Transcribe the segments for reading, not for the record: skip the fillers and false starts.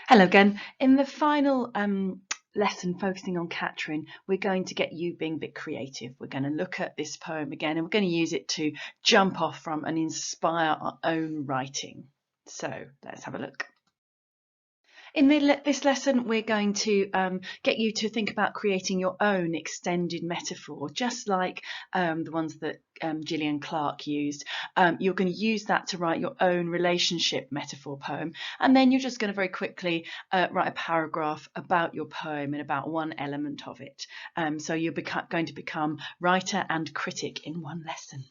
Hello again. In the final lesson focusing on Catrin, we're going to get you being a bit creative. We're going to look at this poem again and we're going to use it to jump off from and inspire our own writing. So let's have a look. In this lesson, we're going to get you to think about creating your own extended metaphor, just like the ones that Gillian Clarke used. You're going to use that to write your own relationship metaphor poem, and then you're just going to very quickly write a paragraph about your poem and about one element of it. So you're going to become writer and critic in one lesson.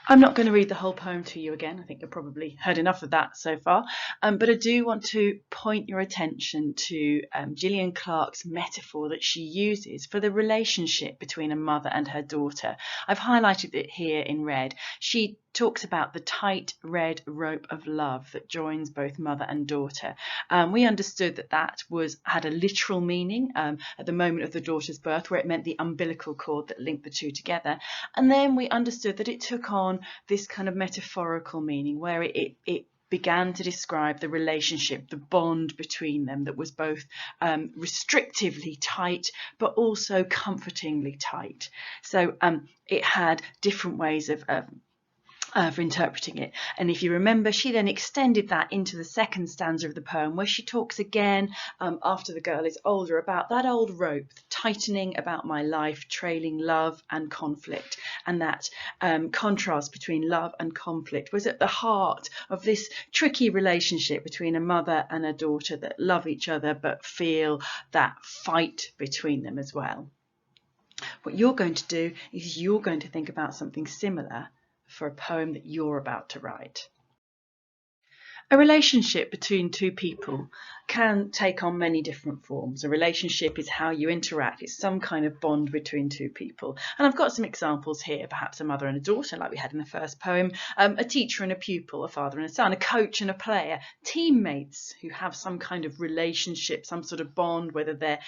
I'm not going to read the whole poem to you again. I think you've probably heard enough of that so far. But I do want to point your attention to Gillian Clarke's metaphor that she uses for the relationship between a mother and her daughter. I've highlighted it here in red. She talks about the tight red rope of love that joins both mother and daughter. We understood that had a literal meaning at the moment of the daughter's birth, where it meant the umbilical cord that linked the two together. And then we understood that it took on this kind of metaphorical meaning, where it began to describe the relationship, the bond between them that was both restrictively tight but also comfortingly tight. So it had different ways of interpreting it. And if you remember, she then extended that into the second stanza of the poem, where she talks again after the girl is older about that old rope tightening about my life, trailing love and conflict. And that contrast between love and conflict was at the heart of this tricky relationship between a mother and a daughter that love each other but feel that fight between them as well. What you're going to do is you're going to think about something similar for a poem that you're about to write. A relationship between two people can take on many different forms. A relationship is how you interact. It's some kind of bond between two people. And I've got some examples here, perhaps a mother and a daughter, like we had in the first poem, a teacher and a pupil, a father and a son, a coach and a player, teammates who have some kind of relationship, some sort of bond, whether they're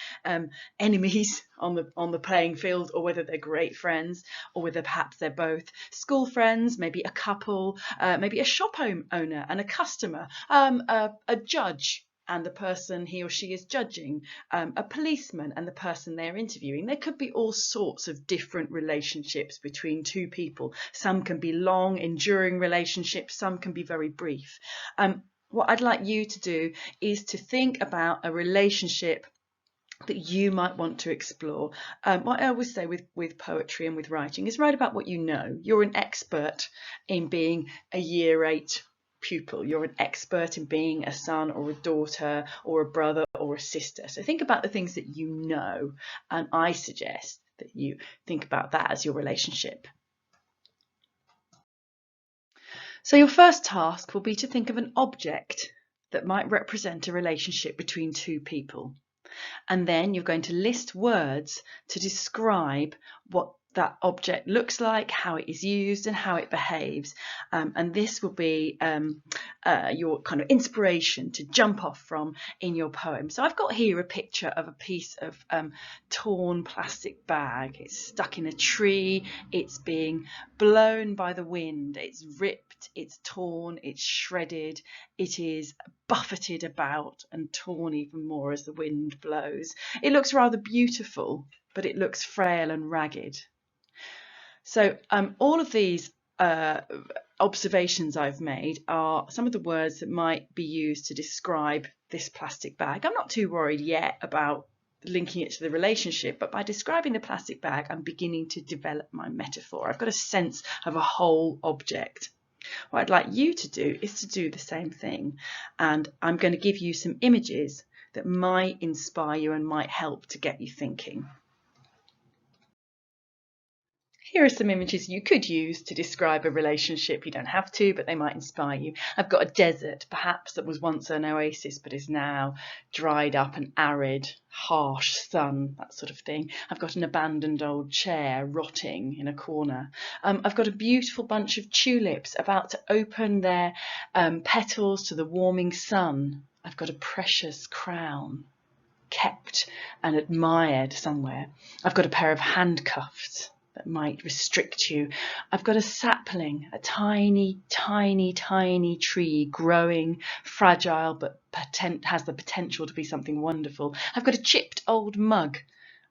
enemies on the playing field or whether they're great friends, or whether perhaps they're both. School friends, maybe a couple, maybe a shop owner and a customer, a judge and the person he or she is judging, a policeman and the person they're interviewing. There could be all sorts of different relationships between two people. Some can be long, enduring relationships, some can be very brief. What I'd like you to do is to think about a relationship that you might want to explore. What I always say with poetry and with writing is write about what you know. You're an expert in being a year 8 pupil. You're an expert in being a son or a daughter or a brother or a sister. So think about the things that you know, and I suggest that you think about that as your relationship. So your first task will be to think of an object that might represent a relationship between two people. And then you're going to list words to describe what that object looks like, how it is used and how it behaves. And this will be your kind of inspiration to jump off from in your poem. So I've got here a picture of a piece of torn plastic bag. It's stuck in a tree, it's being blown by the wind, it's ripped, it's torn, it's shredded, it is buffeted about and torn even more as the wind blows. It looks rather beautiful, but it looks frail and ragged. So all of these observations I've made are some of the words that might be used to describe this plastic bag. I'm not too worried yet about linking it to the relationship, but by describing the plastic bag, I'm beginning to develop my metaphor. I've got a sense of a whole object. What I'd like you to do is to do the same thing, and I'm going to give you some images that might inspire you and might help to get you thinking. Here are some images you could use to describe a relationship. You don't have to, but they might inspire you. I've got a desert, perhaps, that was once an oasis, but is now dried up and arid, harsh sun, that sort of thing. I've got an abandoned old chair rotting in a corner. I've got a beautiful bunch of tulips about to open their petals to the warming sun. I've got a precious crown, kept and admired somewhere. I've got a pair of handcuffs that might restrict you. I've got a sapling, a tiny, tiny, tiny tree growing, fragile, but has the potential to be something wonderful. I've got a chipped old mug,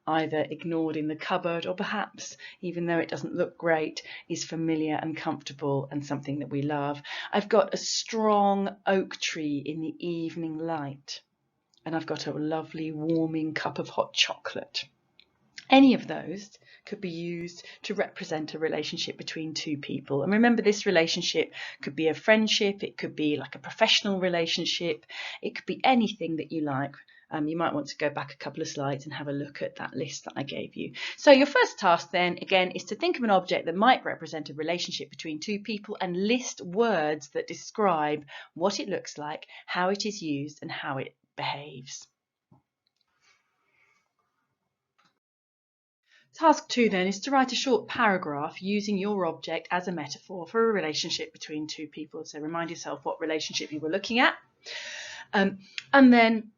either ignored in the cupboard or perhaps, even though it doesn't look great, is familiar and comfortable and something that we love. I've got a strong oak tree in the evening light, and I've got a lovely warming cup of hot chocolate. Any of those could be used to represent a relationship between two people. And remember, this relationship could be a friendship, it could be like a professional relationship, it could be anything that you like. You might want to go back a couple of slides and have a look at that list that I gave you. So your first task then, again, is to think of an object that might represent a relationship between two people and list words that describe what it looks like, how it is used, and how it behaves. Task 2 then is to write a short paragraph using your object as a metaphor for a relationship between two people. So remind yourself what relationship you were looking at, and then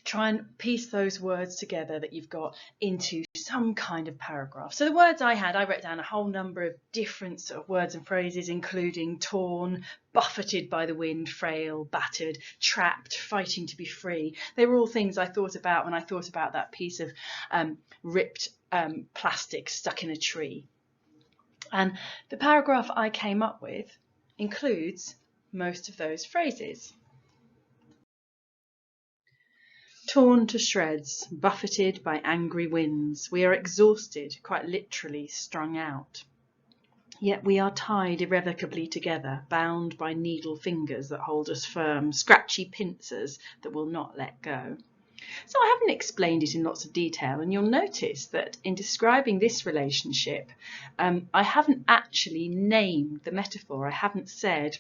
try and piece those words together that you've got into some kind of paragraph. So the words I wrote down a whole number of different sort of words and phrases, including torn, buffeted by the wind, frail, battered, trapped, fighting to be free. They were all things I thought about when I thought about that piece of ripped plastic stuck in a tree. And the paragraph I came up with includes most of those phrases. Torn to shreds, buffeted by angry winds, we are exhausted, quite literally strung out. Yet we are tied irrevocably together, bound by needle fingers that hold us firm, scratchy pincers that will not let go. So I haven't explained it in lots of detail, and you'll notice that in describing this relationship, I haven't actually named the metaphor. I haven't said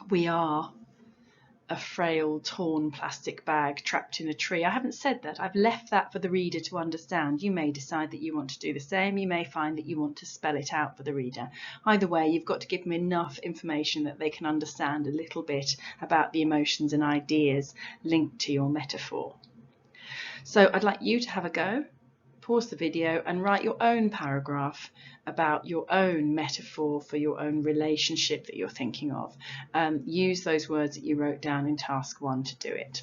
we are a frail, torn plastic bag trapped in a tree. I haven't said that. I've left that for the reader to understand. You may decide that you want to do the same. You may find that you want to spell it out for the reader. Either way, you've got to give them enough information that they can understand a little bit about the emotions and ideas linked to your metaphor. So I'd like you to have a go, pause the video and write your own paragraph about your own metaphor for your own relationship that you're thinking of. Use those words that you wrote down in task 1 to do it.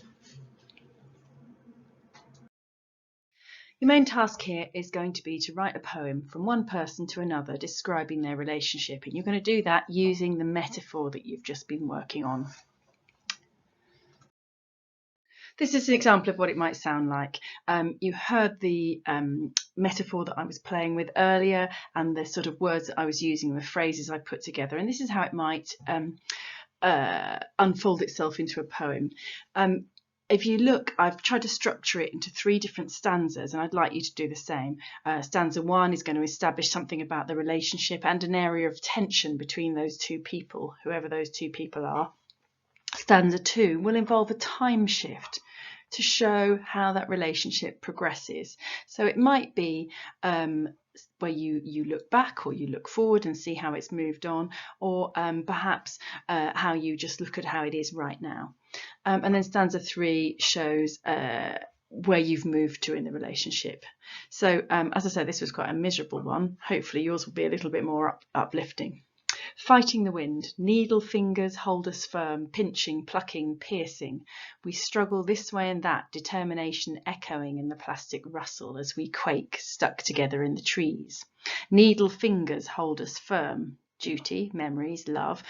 Your main task here is going to be to write a poem from one person to another describing their relationship, and you're going to do that using the metaphor that you've just been working on. This is an example of what it might sound like. You heard the metaphor that I was playing with earlier and the sort of words that I was using, the phrases I put together, and this is how it might unfold itself into a poem. If you look, I've tried to structure it into 3 different stanzas, and I'd like you to do the same. Stanza 1 is going to establish something about the relationship and an area of tension between those two people, whoever those two people are. Stanza 2 will involve a time shift to show how that relationship progresses. So it might be where you look back or you look forward and see how it's moved on, or perhaps how you just look at how it is right now. And then stanza 3 shows where you've moved to in the relationship. So as I said, this was quite a miserable one. Hopefully yours will be a little bit more uplifting. Fighting the wind, needle fingers hold us firm, pinching, plucking, piercing. We struggle this way and that, determination echoing in the plastic rustle as we quake, stuck together in the trees. Needle fingers hold us firm. Duty, memories, love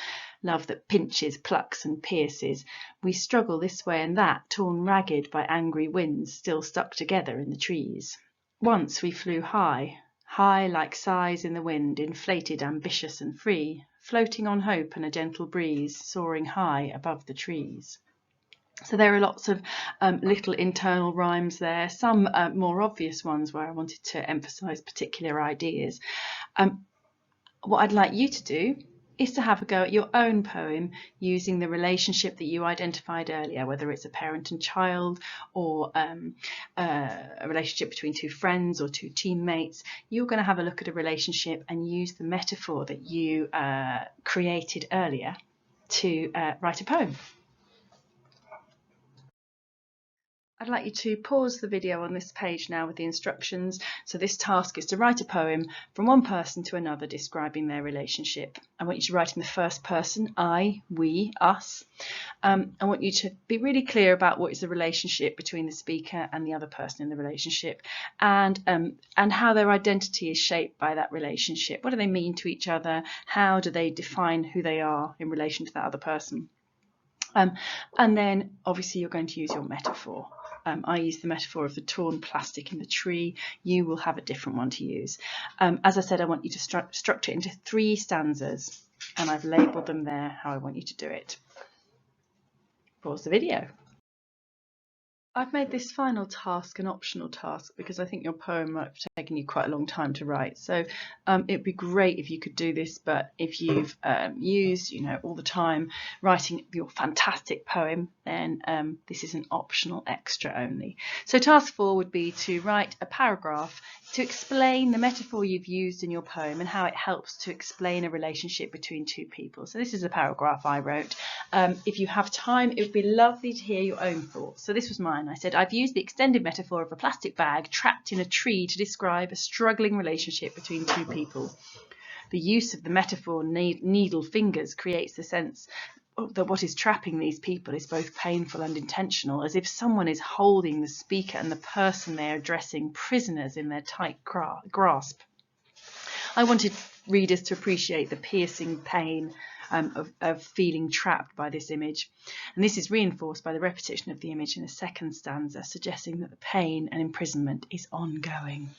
that pinches, plucks and pierces. We struggle this way and that, torn ragged by angry winds, still stuck together in the trees. Once we flew high like sighs in the wind, inflated, ambitious and free, floating on hope and a gentle breeze, soaring high above the trees. So there are lots of little internal rhymes there, some more obvious ones where I wanted to emphasise particular ideas. What I'd like you to do is to have a go at your own poem using the relationship that you identified earlier, whether it's a parent and child or a relationship between 2 friends or 2 teammates. You're going to have a look at a relationship and use the metaphor that you created earlier to write a poem. I'd like you to pause the video on this page now with the instructions. So this task is to write a poem from one person to another describing their relationship. I want you to write in the first person, I, we, us. I want you to be really clear about what is the relationship between the speaker and the other person in the relationship, and how their identity is shaped by that relationship. What do they mean to each other? How do they define who they are in relation to that other person? And then obviously you're going to use your metaphor. I use the metaphor of the torn plastic in the tree. You will have a different one to use. As I said, I want you to structure it into 3 stanzas, and I've labelled them there how I want you to do it. Pause the video. I've made this final task an optional task because I think your poem might have taken you quite a long time to write. So it'd be great if you could do this, but if you've used, all the time writing your fantastic poem, then this is an optional extra only. So task 4 would be to write a paragraph to explain the metaphor you've used in your poem and how it helps to explain a relationship between 2 people. So this is a paragraph I wrote. If you have time, it would be lovely to hear your own thoughts. So this was mine. I said, I've used the extended metaphor of a plastic bag trapped in a tree to describe a struggling relationship between 2 people. The use of the metaphor needle fingers creates the sense that what is trapping these people is both painful and intentional, as if someone is holding the speaker and the person they are addressing prisoners in their tight grasp. I wanted readers to appreciate the piercing pain of feeling trapped by this image. And this is reinforced by the repetition of the image in the second stanza, suggesting that the pain and imprisonment is ongoing.